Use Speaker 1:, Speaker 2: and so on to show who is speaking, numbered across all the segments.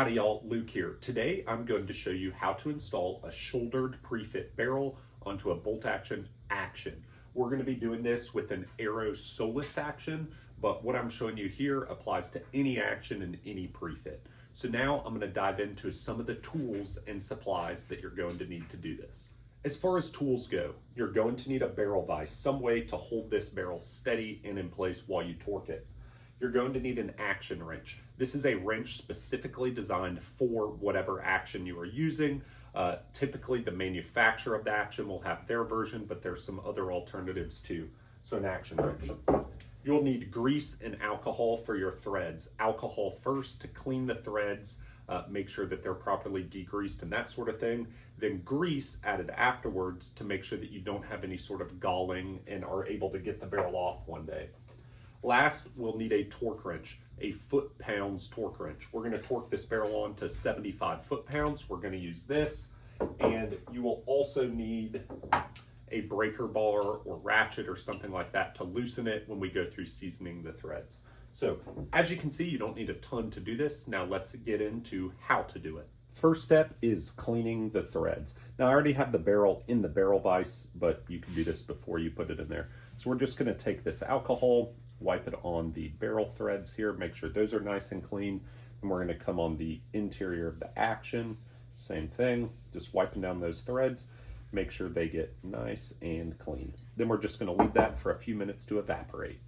Speaker 1: Howdy y'all, Luke here. Today I'm going to show you how to install a shouldered pre-fit barrel onto a bolt action. We're going to be doing this with an Arrow Solus action, but what I'm showing you here applies to any action and any pre-fit. So now I'm going to dive into some of the tools and supplies that you're going to need to do this. As far as tools go, you're going to need a barrel vise, some way to hold this barrel steady and in place while you torque it. You're going to need an action wrench. This is a wrench specifically designed for whatever action you are using. Typically the manufacturer of the action will have their version, but there's some other alternatives too. So an action wrench. You'll need grease and alcohol for your threads. Alcohol first to clean the threads, make sure that they're properly degreased and that sort of thing. Then grease added afterwards to make sure that you don't have any sort of galling and are able to get the barrel off one day. Last, we'll need a torque wrench, a foot-pounds torque wrench. We're going to torque this barrel on to 75 foot-pounds. We're going to use this, and you will also need a breaker bar or ratchet or something like that to loosen it when we go through seasoning the threads. So, as you can see, you don't need a ton to do this. Now let's get into how to do it. First step is cleaning the threads. Now I already have the barrel in the barrel vise, but you can do this before you put it in there. So we're just going to take this alcohol, wipe it on the barrel threads here, make sure those are nice and clean. And we're going to come on the interior of the action, same thing, just wiping down those threads, make sure they get nice and clean. Then we're just going to leave that for a few minutes to evaporate.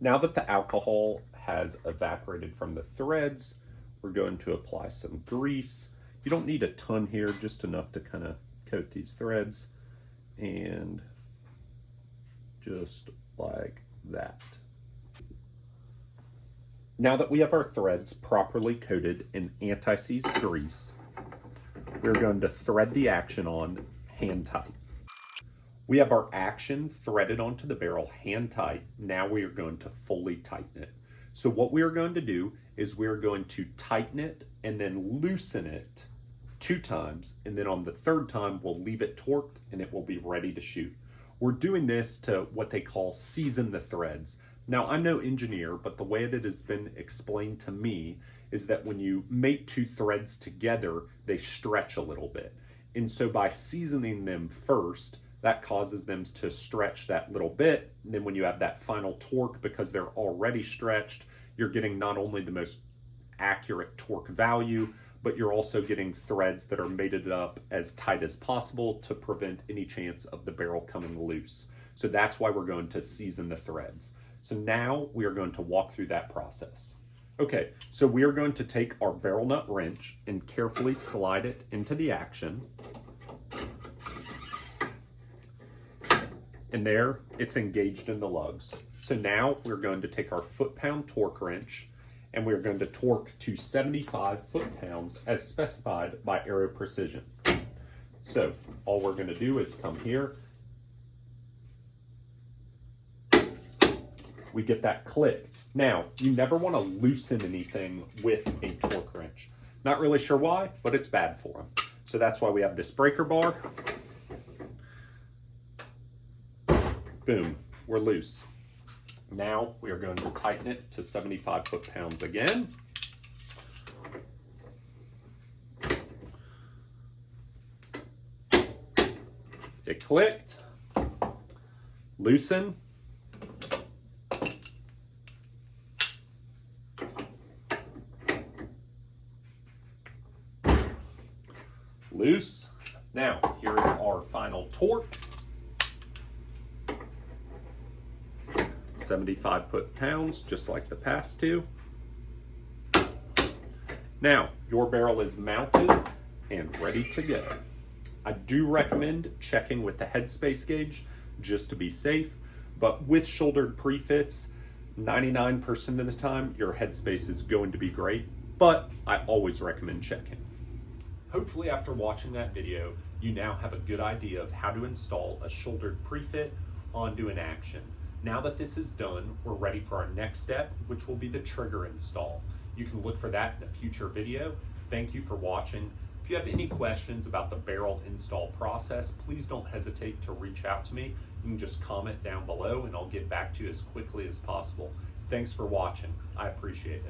Speaker 1: Now that the alcohol has evaporated from the threads, we're going to apply some grease. You don't need a ton here, just enough to kind of coat these threads, and just like that. Now that we have our threads properly coated in anti-seize grease, we're going to thread the action on hand tight. We have our action threaded onto the barrel hand tight. Now we are going to fully tighten it. So what we are going to do is we're going to tighten it and then loosen it 2 times. And then on the 3rd time, we'll leave it torqued and it will be ready to shoot. We're doing this to what they call season the threads. Now, I'm no engineer, but the way that it has been explained to me is that when you mate 2 threads together, they stretch a little bit. And so by seasoning them first, that causes them to stretch that little bit. And then when you have that final torque, because they're already stretched, you're getting not only the most accurate torque value, but you're also getting threads that are mated up as tight as possible to prevent any chance of the barrel coming loose. So that's why we're going to season the threads. So now we are going to walk through that process. Okay, so we are going to take our barrel nut wrench and carefully slide it into the action. And there, it's engaged in the lugs. So now we're going to take our foot-pound torque wrench and we're going to torque to 75 foot-pounds as specified by Arrow Precision. So all we're going to do is come here. We get that click. Now, you never want to loosen anything with a torque wrench. Not really sure why, but it's bad for them. So that's why we have this breaker bar. Boom, we're loose. Now we are going to tighten it to 75 foot-pounds again. It clicked. Loosen. Loose. Now, here is our final torque. 75 foot-pounds, just like the past 2. Now, your barrel is mounted and ready to go. I do recommend checking with the headspace gauge just to be safe, but with shouldered pre-fits, 99% of the time, your headspace is going to be great, but I always recommend checking. Hopefully after watching that video, you now have a good idea of how to install a shouldered pre-fit onto an action. Now that this is done, we're ready for our next step, which will be the trigger install. You can look for that in a future video. Thank you for watching. If you have any questions about the barrel install process, please don't hesitate to reach out to me. You can just comment down below and I'll get back to you as quickly as possible. Thanks for watching. I appreciate it.